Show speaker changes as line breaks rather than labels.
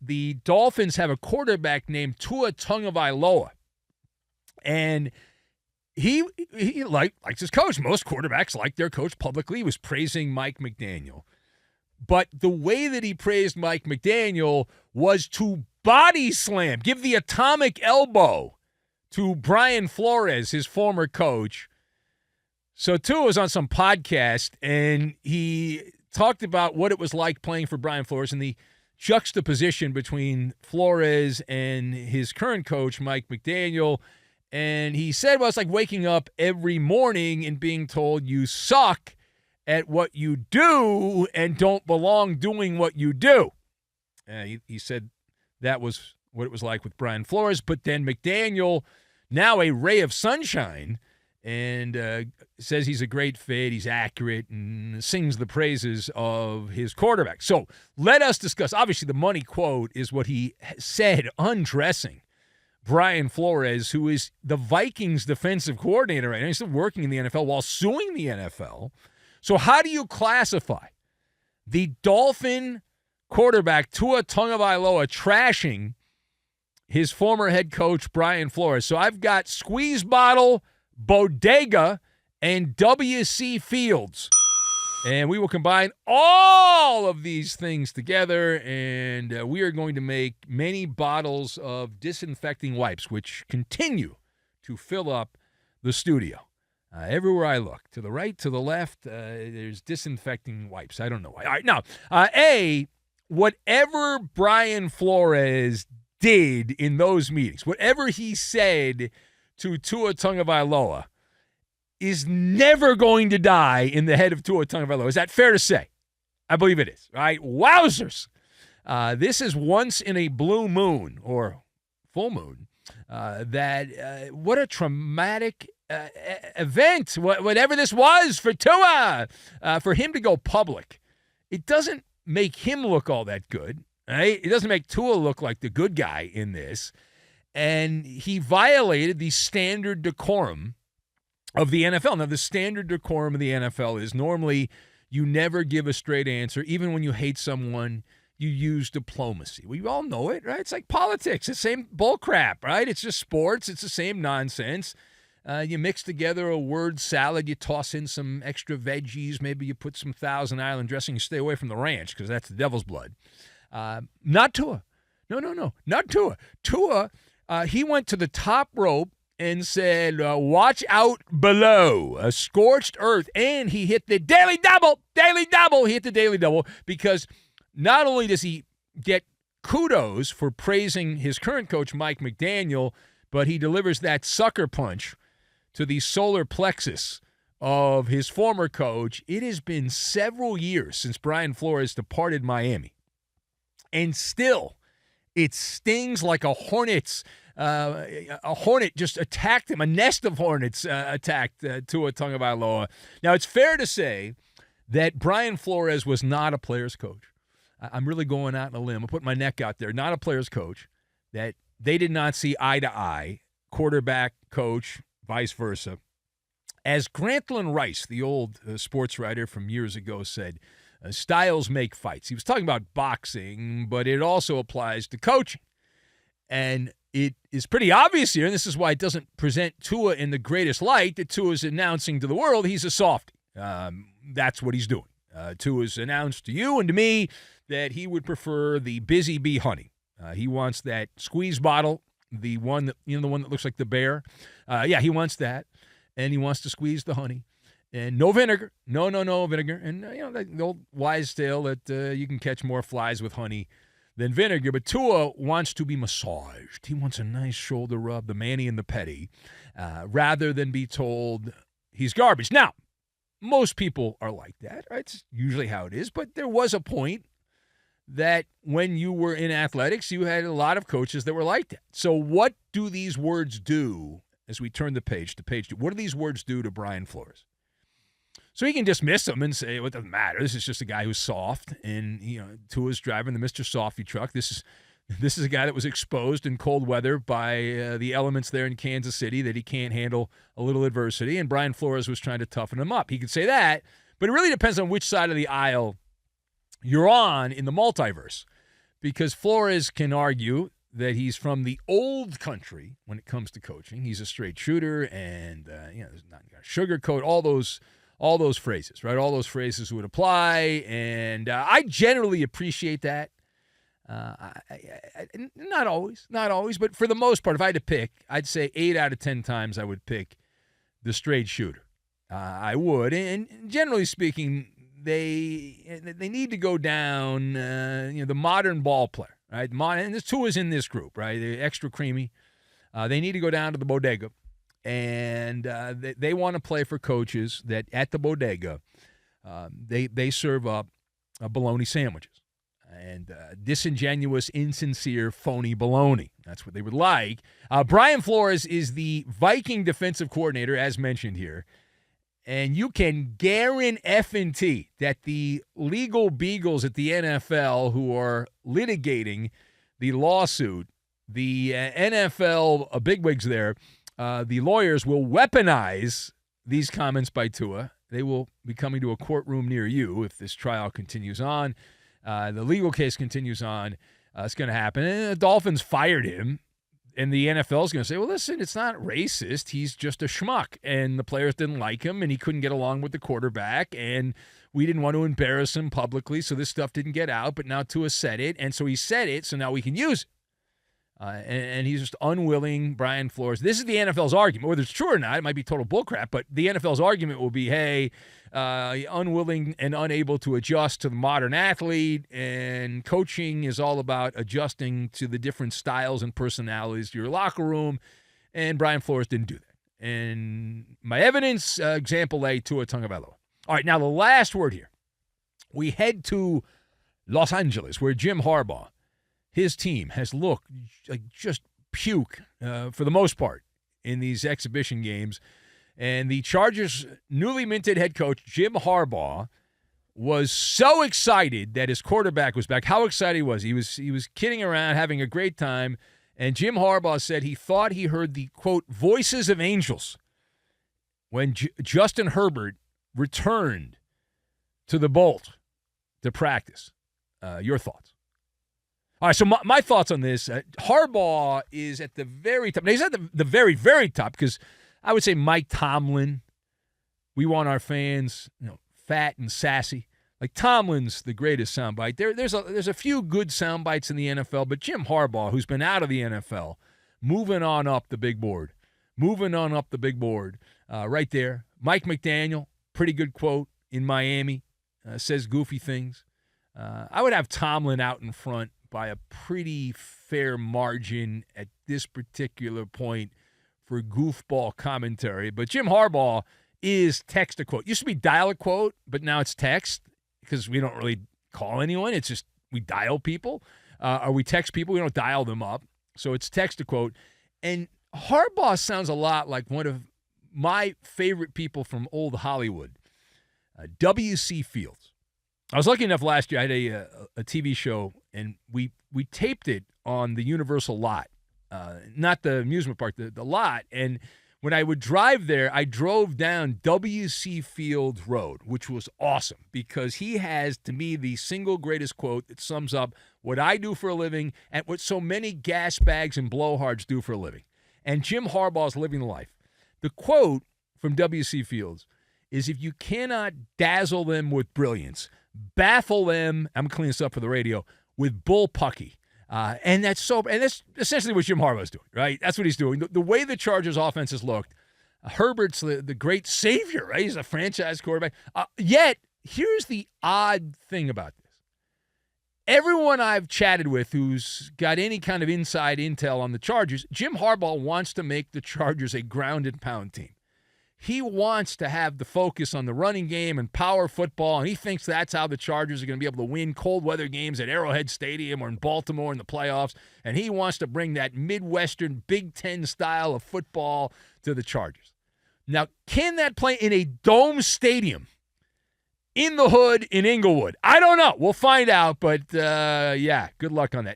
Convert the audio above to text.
the Dolphins have a quarterback named Tua Tagovailoa. And he likes his coach. Most quarterbacks like their coach publicly. He was praising Mike McDaniel. But the way that he praised Mike McDaniel was to body slam, give the atomic elbow to Brian Flores, his former coach. So Tua was on some podcast, and he talked about what it was like playing for Brian Flores and the juxtaposition between Flores and his current coach, Mike McDaniel. And he said, well, it's like waking up every morning and being told you suck at what you do and don't belong doing what you do. He said that was what it was like with Brian Flores. But then McDaniel, now a ray of sunshine, and says he's a great fit, he's accurate, and sings the praises of his quarterback. So let us discuss. Obviously, the money quote is what he said undressing Brian Flores, who is the Vikings defensive coordinator right now. He's still working in the NFL while suing the NFL. So how do you classify the Dolphin quarterback Tua Tagovailoa trashing his former head coach Brian Flores? So I've got Squeeze Bottle, Bodega, and W.C. Fields. And we will combine all of these things together, and we are going to make many bottles of disinfecting wipes, which continue to fill up the studio. Everywhere I look, to the right, to the left, there's disinfecting wipes. I don't know why. All right, now, whatever Brian Flores did in those meetings, whatever he said to Tua Tagovailoa, is never going to die in the head of Tua Tagovailoa. Is that fair to say? I believe it is. All right, wowzers. This is once in a blue moon or full moon. What a traumatic event, whatever this was for Tua, for him to go public. It doesn't make him look all that good, right? It doesn't make Tua look like the good guy in this. And he violated the standard decorum of the NFL. Now, the standard decorum of the NFL is normally you never give a straight answer. Even when you hate someone, you use diplomacy. We all know it, right? It's like politics. It's the same bull crap, right? It's just sports. It's the same nonsense. You mix together a word salad. You toss in some extra veggies. Maybe you put some Thousand Island dressing. You stay away from the ranch because that's the devil's blood. Not Tua. No. Not Tua. Tua, he went to the top rope and said, watch out below, a scorched earth. And he hit the daily double. He hit the daily double because not only does he get kudos for praising his current coach, Mike McDaniel, but he delivers that sucker punch to the solar plexus of his former coach. It has been several years since Brian Flores departed Miami. And still, it stings like a hornet just attacked him. A nest of hornets attacked Tua Tagovailoa. Now, it's fair to say that Brian Flores was not a player's coach. I'm really going out on a limb. I'll put my neck out there. Not a player's coach. That they did not see eye to eye, quarterback, coach, vice versa. As Grantland Rice, the old sports writer from years ago, said, styles make fights. He was talking about boxing, but it also applies to coaching. And it is pretty obvious here, and this is why it doesn't present Tua in the greatest light, that Tua is announcing to the world he's a softie. That's what he's doing. Tua's announced to you and to me that he would prefer the Busy Bee honey. He wants that squeeze bottle, the one that looks like the bear. He wants that, and he wants to squeeze the honey. And no vinegar. No vinegar. And, the old wise tale that you can catch more flies with honey than vinegar. But Tua wants to be massaged. He wants a nice shoulder rub, the mani and the petty, rather than be told he's garbage. Now, most people are like that. Right? It's usually how it is. But there was a point that when you were in athletics, you had a lot of coaches that were like that. So what do these words do as we turn the page to page 2? What do these words do to Brian Flores? So he can dismiss them and say, well, it doesn't matter. This is just a guy who's soft, and Tua's driving the Mr. Softy truck. This is a guy that was exposed in cold weather by the elements there in Kansas City that he can't handle a little adversity, and Brian Flores was trying to toughen him up. He could say that, but it really depends on which side of the aisle you're on in the multiverse, because Flores can argue that he's from the old country when it comes to coaching. He's a straight shooter, and there's not sugarcoat, all those phrases, right? All those phrases would apply, and I generally appreciate that. Not always, but for the most part, if I had to pick, I'd say 8 out of 10 times I would pick the straight shooter. I would, and generally speaking, they need to go down. The modern ball player, right? And there's Tua's in this group, right? They're extra creamy. They need to go down to the bodega, and they want to play for coaches that at the bodega they serve up bologna sandwiches and disingenuous, insincere, phony bologna. That's what they would like. Brian Flores is the Viking defensive coordinator, as mentioned here. And you can guarantee that the legal beagles at the NFL who are litigating the lawsuit, the NFL bigwigs there, the lawyers will weaponize these comments by Tua. They will be coming to a courtroom near you if this trial continues on. The legal case continues on. It's going to happen. And the Dolphins fired him. And the NFL is going to say, well, listen, it's not racist. He's just a schmuck. And the players didn't like him, and he couldn't get along with the quarterback. And we didn't want to embarrass him publicly, so this stuff didn't get out. But now Tua said it, and so he said it, so now we can use it. And he's just unwilling, Brian Flores. This is the NFL's argument. Whether it's true or not, it might be total bullcrap, but the NFL's argument will be, hey, unwilling and unable to adjust to the modern athlete, and coaching is all about adjusting to the different styles and personalities to your locker room, and Brian Flores didn't do that. And my evidence, example A, Tua Tagovailoa. All right, now the last word here. We head to Los Angeles, where Jim Harbaugh, his team, has looked like just puke for the most part in these exhibition games. And the Chargers' newly minted head coach, Jim Harbaugh, was so excited that his quarterback was back. How excited was he? He was kidding around, having a great time. And Jim Harbaugh said he thought he heard the, quote, voices of angels when Justin Herbert returned to the Bolt to practice. Your thoughts? All right, so my thoughts on this. Harbaugh is at the very top. Now, he's at the very, very top because I would say Mike Tomlin. We want our fans, fat and sassy. Like Tomlin's the greatest soundbite. There's a few good soundbites in the NFL, but Jim Harbaugh, who's been out of the NFL, moving on up the big board, right there. Mike McDaniel, pretty good quote in Miami, says goofy things. I would have Tomlin out in front by a pretty fair margin at this particular point for goofball commentary. But Jim Harbaugh is text a quote. Used to be dial a quote, but now it's text because we don't really call anyone. It's just we dial people or we text people. We don't dial them up. So it's text a quote. And Harbaugh sounds a lot like one of my favorite people from old Hollywood, W.C. Fields. I was lucky enough last year. I had a TV show, and we taped it on the Universal lot, not the amusement park, the lot. And when I would drive there, I drove down W.C. Fields Road, which was awesome because he has, to me, the single greatest quote that sums up what I do for a living and what so many gas bags and blowhards do for a living. And Jim Harbaugh's living the life. The quote from W.C. Fields is, if you cannot dazzle them with brilliance, baffle them, I'm cleaning this up for the radio, with bullpucky. And that's essentially what Jim Harbaugh's doing, right? That's what he's doing. The way the Chargers offense has looked, Herbert's the great savior, right? He's a franchise quarterback. Yet, here's the odd thing about this. Everyone I've chatted with who's got any kind of inside intel on the Chargers, Jim Harbaugh wants to make the Chargers a ground and pound team. He wants to have the focus on the running game and power football, and he thinks that's how the Chargers are going to be able to win cold weather games at Arrowhead Stadium or in Baltimore in the playoffs, and he wants to bring that Midwestern Big Ten style of football to the Chargers. Now, can that play in a dome stadium in the hood in Inglewood? I don't know. We'll find out, but yeah, good luck on that.